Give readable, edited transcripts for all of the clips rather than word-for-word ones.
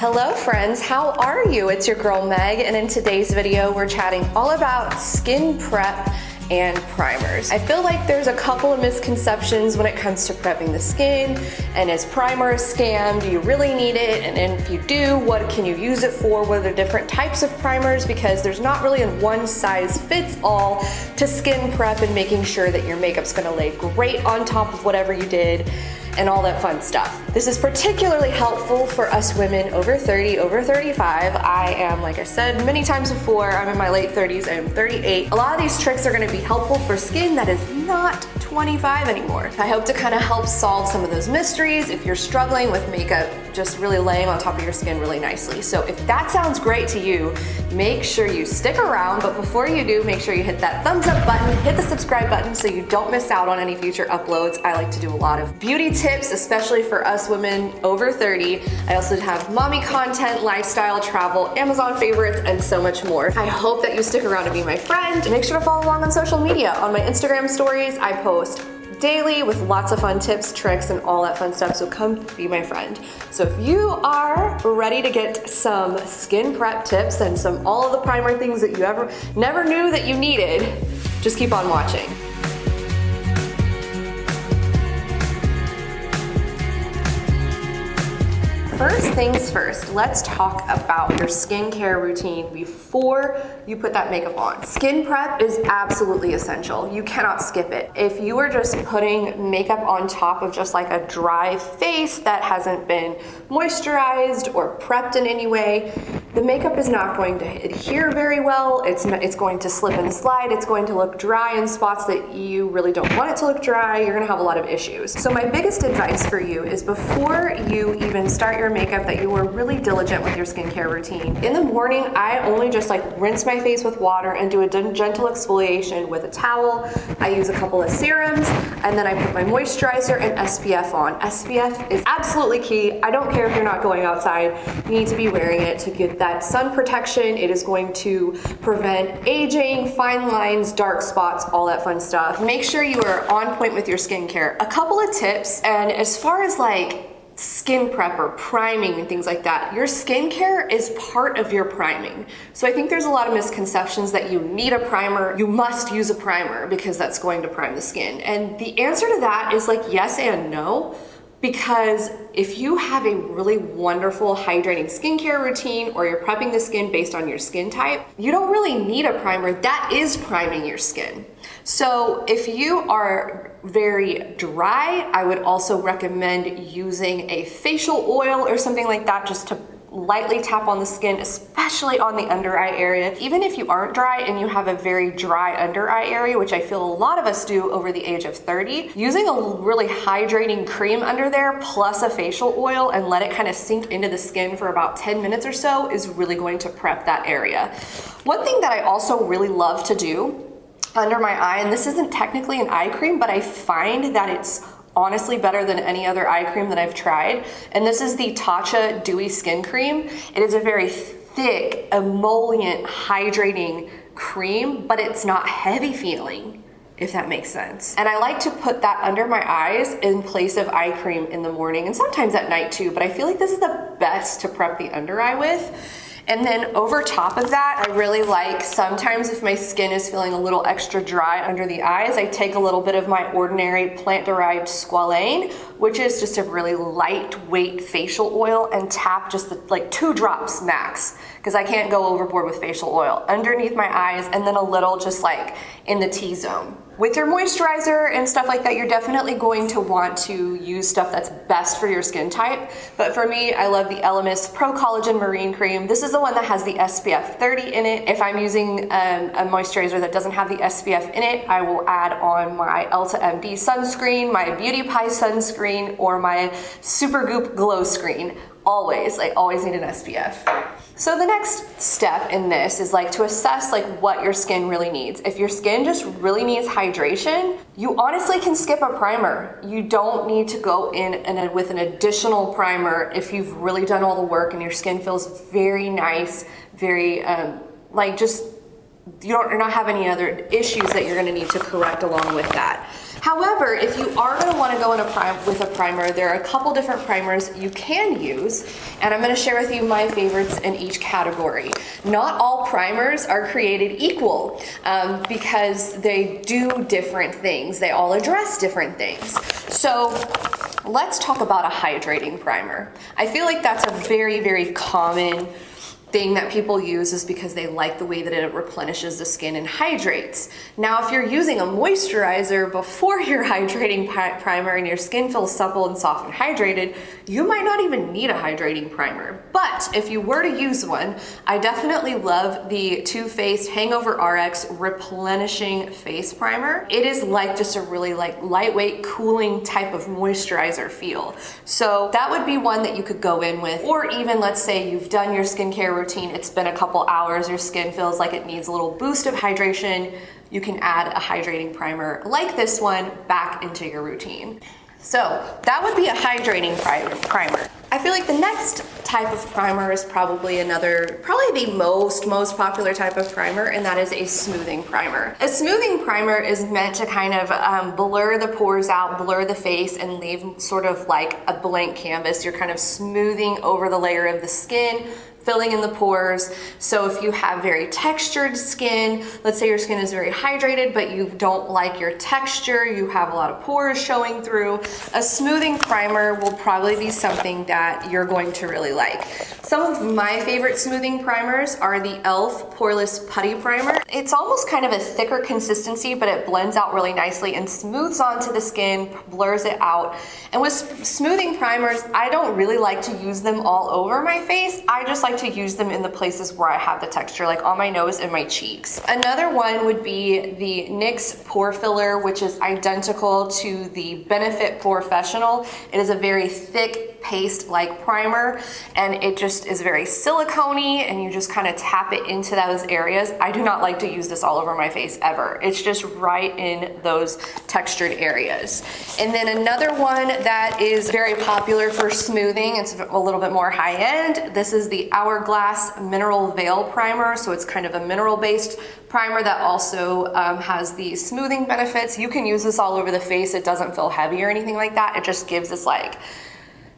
Hello friends, how are you? It's your girl Meg, and in today's video we're chatting all about skin prep and primers. I feel like there's a couple of misconceptions when it comes to prepping the skin, and is primer a scam? Do you really need it? And if you do, what can you use it for? What are the different types of primers? Because there's not really a one size fits all to skin prep and making sure that your makeup's gonna lay great on top of whatever you did and all that fun stuff. This is particularly helpful for us women over 30, over 35. I am, like I said many times before, I'm in my late 30s, I am 38. A lot of these tricks are gonna be helpful for skin that is not 25 anymore. I hope to kind of help solve some of those mysteries if you're struggling with makeup just really laying on top of your skin really nicely. So if that sounds great to you, make sure you stick around, but before you do, make sure you hit that thumbs up button, hit the subscribe button so you don't miss out on any future uploads. I like to do a lot of beauty tips, especially for us women over 30. I also have mommy content, lifestyle, travel, Amazon favorites, and so much more. I hope that you stick around to be my friend. Make sure to follow along on social media. On my Instagram stories, I post daily with lots of fun tips, tricks, and all that fun stuff, so come be my friend. So if you are ready to get some skin prep tips and all of the primer things that you never knew that you needed, just keep on watching. First things first, let's talk about your skincare routine before you put that makeup on. Skin prep is absolutely essential. You cannot skip it. If you are just putting makeup on top of just like a dry face that hasn't been moisturized or prepped in any way, the makeup is not going to adhere very well. It's going to slip and slide. It's going to look dry in spots that you really don't want it to look dry. You're gonna have a lot of issues. So my biggest advice for you is before you even start your makeup that you are really diligent with your skincare routine. In the morning, I only just like rinse my face with water and do a gentle exfoliation with a towel. I use a couple of serums, and then I put my moisturizer and SPF on. SPF is absolutely key. I don't care if you're not going outside. You need to be wearing it to get that sun protection. It is going to prevent aging, fine lines, dark spots, all that fun stuff. Make sure you are on point with your skincare. A couple of tips, and as far as like skin prep or priming and things like that, your skincare is part of your priming. So I think there's a lot of misconceptions that you need a primer, you must use a primer because that's going to prime the skin. And the answer to that is like yes and no. Because if you have a really wonderful hydrating skincare routine or you're prepping the skin based on your skin type, you don't really need a primer. That is priming your skin. So if you are very dry, I would also recommend using a facial oil or something like that just to lightly tap on the skin, especially on the under eye area. Even if you aren't dry and you have a very dry under eye area, which I feel a lot of us do over the age of 30, using a really hydrating cream under there plus a facial oil and let it kind of sink into the skin for about 10 minutes or so is really going to prep that area. One thing that I also really love to do under my eye, and this isn't technically an eye cream, but I find that it's honestly better than any other eye cream that I've tried. And this is the Tatcha Dewy Skin Cream. It is a very thick, emollient, hydrating cream, but it's not heavy feeling, if that makes sense. And I like to put that under my eyes in place of eye cream in the morning and sometimes at night too, but I feel like this is the best to prep the under eye with. And then over top of that, I really like sometimes if my skin is feeling a little extra dry under the eyes, I take a little bit of my ordinary plant-derived squalane, which is just a really lightweight facial oil, and tap just like 2 drops max, because I can't go overboard with facial oil, underneath my eyes, and then a little just like in the T-zone. With your moisturizer and stuff like that, you're definitely going to want to use stuff that's best for your skin type. But for me, I love the Elemis Pro Collagen Marine Cream. This is the one that has the SPF 30 in it. If I'm using a moisturizer that doesn't have the SPF in it, I will add on my Elta MD sunscreen, my Beauty Pie sunscreen, or my Supergoop Glow Screen. Always, I always need an SPF. So the next step in this is like to assess like what your skin really needs. If your skin just really needs hydration, you honestly can skip a primer. You don't need to go in with an additional primer if you've really done all the work and your skin feels very nice, very like just you're not have any other issues that you're going to need to correct along with that. However, if you are going to want to go in with a primer, there are a couple different primers you can use, and I'm going to share with you my favorites in each category. Not all primers are created equal because they do different things. They all address different things. So let's talk about a hydrating primer. I feel like that's a very, very common thing that people use is because they like the way that it replenishes the skin and hydrates. Now, if you're using a moisturizer before your hydrating primer and your skin feels supple and soft and hydrated, you might not even need a hydrating primer. But if you were to use one, I definitely love the Too Faced Hangover RX Replenishing Face Primer. It is like just a really like lightweight, cooling type of moisturizer feel. So that would be one that you could go in with, or even let's say you've done your skincare routine, it's been a couple hours, your skin feels like it needs a little boost of hydration, you can add a hydrating primer like this one back into your routine. So that would be a hydrating primer. I feel like the next type of primer is probably the most popular type of primer, and that is a smoothing primer. A smoothing primer is meant to kind of blur the pores out, blur the face, and leave sort of like a blank canvas. You're kind of smoothing over the layer of the skin, filling in the pores. So if you have very textured skin, let's say your skin is very hydrated, but you don't like your texture, you have a lot of pores showing through, a smoothing primer will probably be something that you're going to really like. Some of my favorite smoothing primers are the e.l.f. Poreless Putty Primer. It's almost kind of a thicker consistency, but it blends out really nicely and smooths onto the skin, blurs it out. And with smoothing primers, I don't really like to use them all over my face. I just like to use them in the places where I have the texture, like on my nose and my cheeks. Another one would be the NYX Pore Filler, which is identical to the Benefit Professional. It is a very thick paste-like primer, and it just is very silicone-y, and you just kind of tap it into those areas. I do not like to use this all over my face ever. It's just right in those textured areas. And then another one that is very popular for smoothing, it's a little bit more high-end. This is the Hourglass Mineral Veil Primer. So it's kind of a mineral-based primer that also has the smoothing benefits. You can use this all over the face. It doesn't feel heavy or anything like that. It just gives this like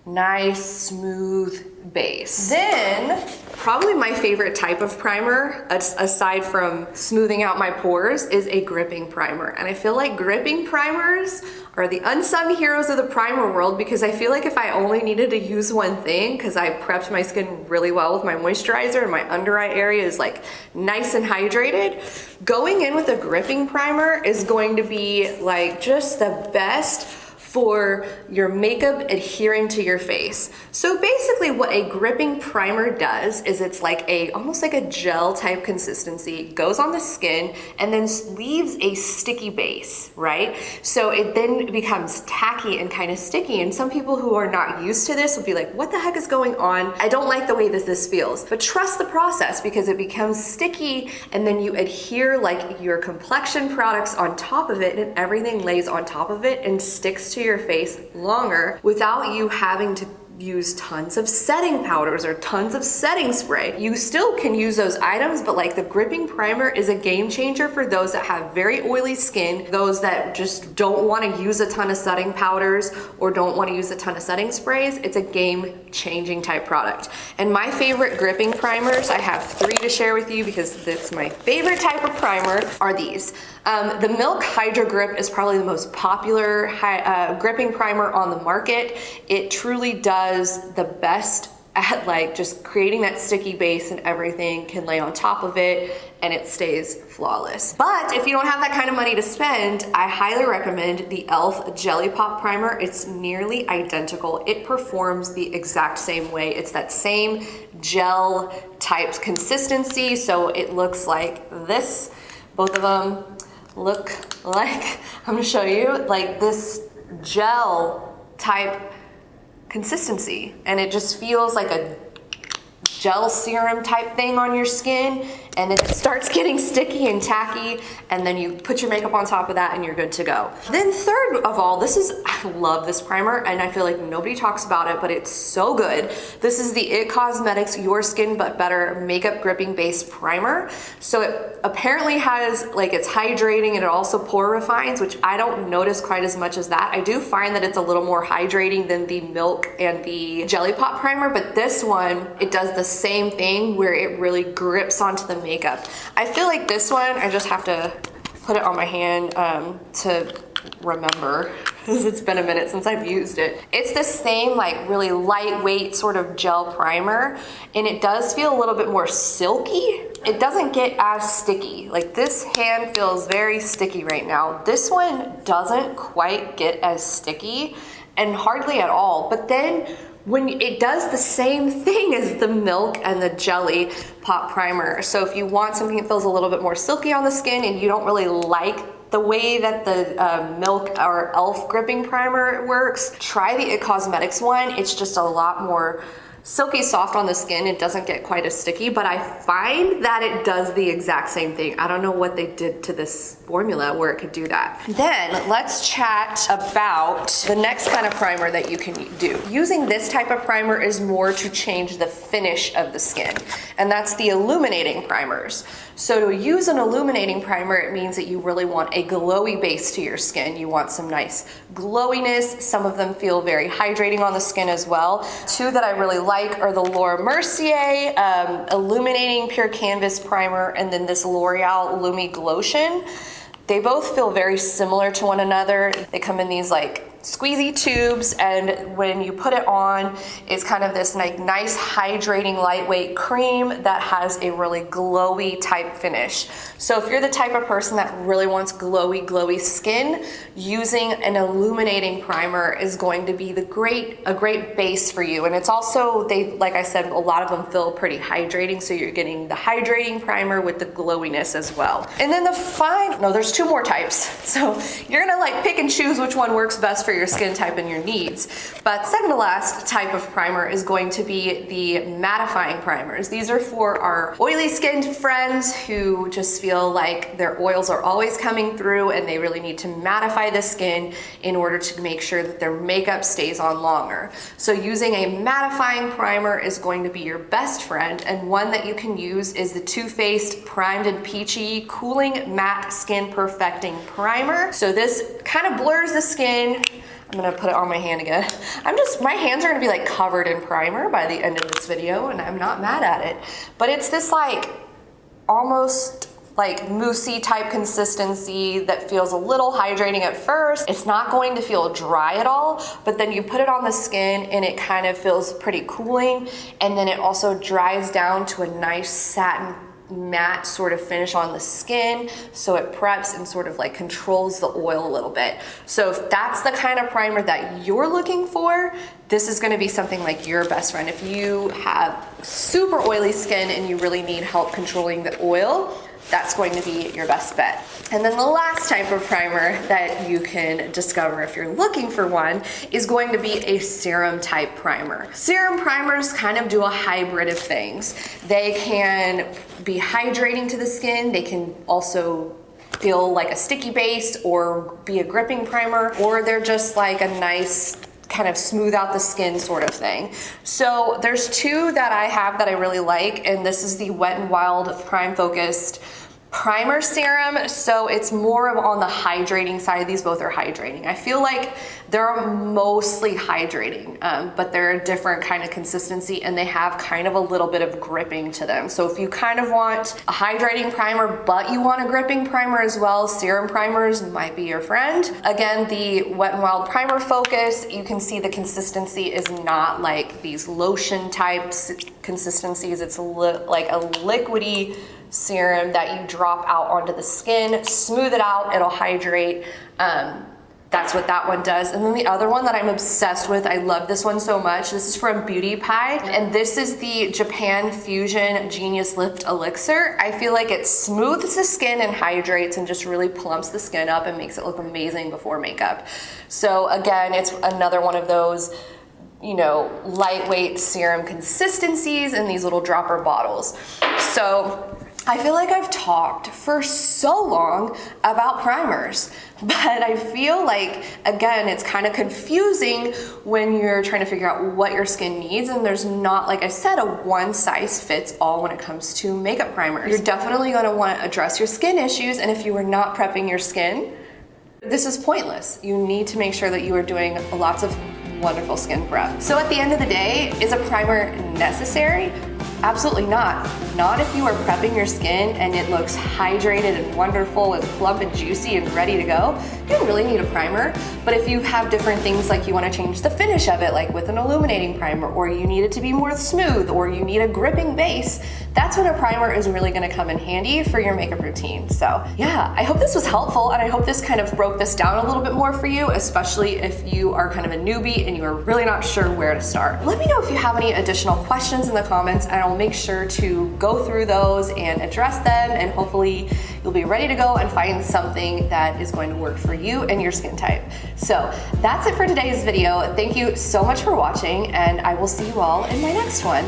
nice smooth base. Then probably my favorite type of primer, aside from smoothing out my pores, is a gripping primer. And I feel like gripping primers are the unsung heroes of the primer world, because I feel like if I only needed to use one thing, because I prepped my skin really well with my moisturizer and my under eye area is like nice and hydrated, going in with a gripping primer is going to be like just the best for your makeup adhering to your face. So basically what a gripping primer does is it's like almost like a gel type consistency, goes on the skin and then leaves a sticky base, right? So it then becomes tacky and kind of sticky, and some people who are not used to this will be like, what the heck is going on? I don't like the way that this feels. But trust the process, because it becomes sticky and then you adhere like your complexion products on top of it, and everything lays on top of it and sticks to your face longer without you having to use tons of setting powders or tons of setting spray. You still can use those items, but like the gripping primer is a game changer for those that have very oily skin, those that just don't want to use a ton of setting powders or don't want to use a ton of setting sprays. It's a game changing type product. And my favorite gripping primers, I have 3 to share with you because it's my favorite type of primer, are these. The Milk Hydro Grip is probably the most popular gripping primer on the market. It truly does the best at like just creating that sticky base, and everything can lay on top of it and it stays flawless. But if you don't have that kind of money to spend, I highly recommend the e.l.f. Jelly Pop Primer. It's nearly identical. It performs the exact same way. It's that same gel type consistency, so it looks like this. Both of them look like, I'm gonna show you, like this gel type consistency, and it just feels like a gel serum type thing on your skin, and then it starts getting sticky and tacky, and then you put your makeup on top of that and you're good to go. Then third of all, I love this primer, and I feel like nobody talks about it, but it's so good. This is the IT Cosmetics Your Skin But Better Makeup Gripping Base Primer. So it apparently has, like, it's hydrating and it also pore refines, which I don't notice quite as much as that. I do find that it's a little more hydrating than the Milk and the Jelly Pop primer, but this one, it does the same thing where it really grips onto the makeup. I feel like this one, I just have to put it on my hand to remember, because it's been a minute since I've used it. It's the same, like, really lightweight sort of gel primer, and it does feel a little bit more silky. It doesn't get as sticky. Like, this hand feels very sticky right now. This one doesn't quite get as sticky, and hardly at all. But then when it does the same thing as the Milk and the Jelly Pop primer. So if you want something that feels a little bit more silky on the skin and you don't really like the way that the Milk or e.l.f. gripping primer works, try the IT Cosmetics one. It's just a lot more silky soft on the skin. It doesn't get quite as sticky, but I find that it does the exact same thing. I don't know what they did to this formula where it could do that. Then let's chat about the next kind of primer that you can do. Using this type of primer is more to change the finish of the skin, and that's the illuminating primers. So to use an illuminating primer, it means that you really want a glowy base to your skin. You want some nice glowiness. Some of them feel very hydrating on the skin as well. Two that I really like are the Laura Mercier Illuminating Pure Canvas Primer, and then this L'Oreal Lumi Glotion. They both feel very similar to one another. They come in these like squeezy tubes, and when you put it on, it's kind of this like nice hydrating lightweight cream that has a really glowy type finish. So if you're the type of person that really wants glowy skin, using an illuminating primer is going to be a great base for you. And it's also, like I said, a lot of them feel pretty hydrating, so you're getting the hydrating primer with the glowiness as well. And then there's two more types. So you're gonna like pick and choose which one works best for your skin type and your needs. But second to last type of primer is going to be the mattifying primers. These are for our oily skinned friends who just feel like their oils are always coming through and they really need to mattify the skin in order to make sure that their makeup stays on longer. So using a mattifying primer is going to be your best friend, and one that you can use is the Too Faced Primed and Peachy Cooling Matte Skin Perfecting Primer. So this kind of blurs the skin. I'm gonna put it on my hand again. My hands are gonna be like covered in primer by the end of this video, and I'm not mad at it. But it's this like almost like moussey type consistency that feels a little hydrating at first. It's not going to feel dry at all, but then you put it on the skin and it kind of feels pretty cooling, and then it also dries down to a nice satin matte sort of finish on the skin, so it preps and sort of like controls the oil a little bit. So if that's the kind of primer that you're looking for, this is going to be something like your best friend. If you have super oily skin and you really need help controlling the oil, that's going to be your best bet. And then the last type of primer that you can discover if you're looking for one is going to be a serum type primer. Serum primers kind of do a hybrid of things. They can be hydrating to the skin. They can also feel like a sticky base or be a gripping primer, or they're just like a nice kind of smooth out the skin sort of thing. So there's two that I have that I really like, and this is the Wet n Wild Prime Focused Primer Serum. So it's more on the hydrating side. These both are hydrating. I feel like they're mostly hydrating, but they're a different kind of consistency, and they have kind of a little bit of gripping to them. So if you kind of want a hydrating primer, but you want a gripping primer as well, serum primers might be your friend. Again, the Wet n Wild Primer Focus, you can see the consistency is not like these lotion types consistencies. It's like a liquidy serum that you drop out onto the skin, smooth it out, it'll hydrate. That's what that one does. And then the other one that I'm obsessed with, I love this one so much. This is from Beauty Pie, and this is the Japan Fusion Genius Lift Elixir. I feel like it smooths the skin and hydrates and just really plumps the skin up and makes it look amazing before makeup. So again, it's another one of those, you know, lightweight serum consistencies in these little dropper bottles. So I feel like I've talked for so long about primers, but I feel like, again, it's kind of confusing when you're trying to figure out what your skin needs, and there's not, like I said, a one size fits all when it comes to makeup primers. You're definitely going to want to address your skin issues, and if you are not prepping your skin, this is pointless. You need to make sure that you are doing lots of wonderful skin prep. So at the end of the day, is a primer necessary? Absolutely not. Not if you are prepping your skin and it looks hydrated and wonderful and plump and juicy and ready to go. You don't really need a primer. But if you have different things, like you want to change the finish of it, like with an illuminating primer, or you need it to be more smooth, or you need a gripping base, that's when a primer is really going to come in handy for your makeup routine. So yeah, I hope this was helpful, and I hope this kind of broke this down a little bit more for you, especially if you are kind of a newbie and you are really not sure where to start. Let me know if you have any additional questions in the comments, and I'll make sure to go through those and address them, and hopefully you'll be ready to go and find something that is going to work for you and your skin type. So that's it for today's video. Thank you so much for watching, and I will see you all in my next one.